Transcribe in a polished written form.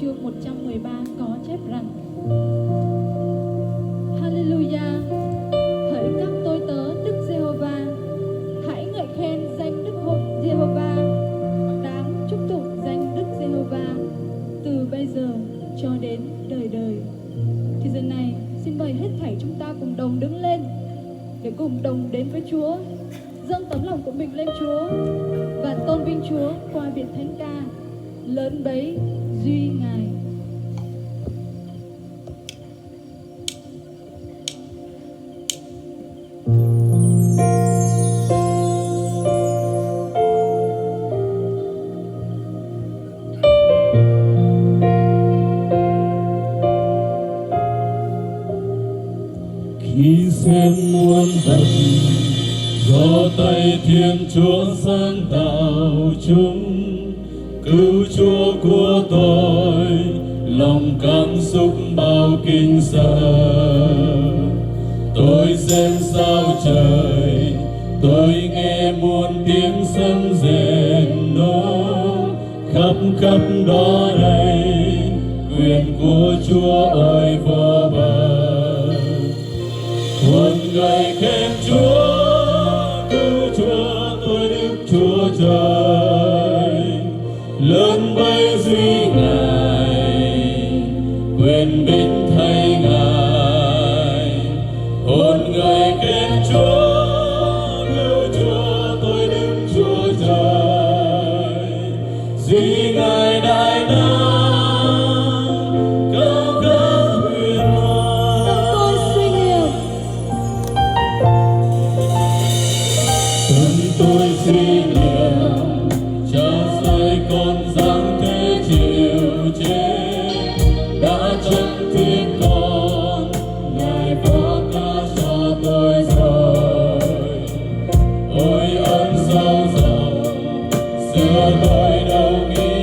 chương 113 có chép rằng: Hallelujah, hỡi các tôi tớ Đức Giê-hô-va, hãy ngợi khen danh Đức Giê-hô-va, đáng chúc tụng danh Đức Giê-hô-va từ bây giờ cho đến đời đời. Thì giờ này xin mời hết thảy chúng ta cùng đồng đứng lên để cùng đồng đến với Chúa, dâng tấm lòng của mình lên Chúa và tôn vinh Chúa qua biệt thánh ca Lớn Bấy Duy Ngài. Khi xem muôn vật do tay Thiên Chúa sáng tạo chúng, cứu Chúa của tôi, lòng cảm xúc bao kinh sợ. Tôi xem sao trời, tôi nghe muôn tiếng sấm rền nổ, khắp khắp đó đây quyền của Chúa ơi vô bờ. Cuộn gầy khen Chúa, cứu Chúa tôi Đức Chúa Trời, lớn bấy duy Ngài, quyền binh thay Ngài. Cuộn gầy khen Chúa, cứu Chúa tôi Đức Chúa Trời, duy Ngài đại năng. Tôi suy niệm cha rơi con giáng thế chịu chết, đã chân thiết con Ngài phó ca cho tôi rồi. Ôi ơn sâu rộng xưa tôi đâu nghĩ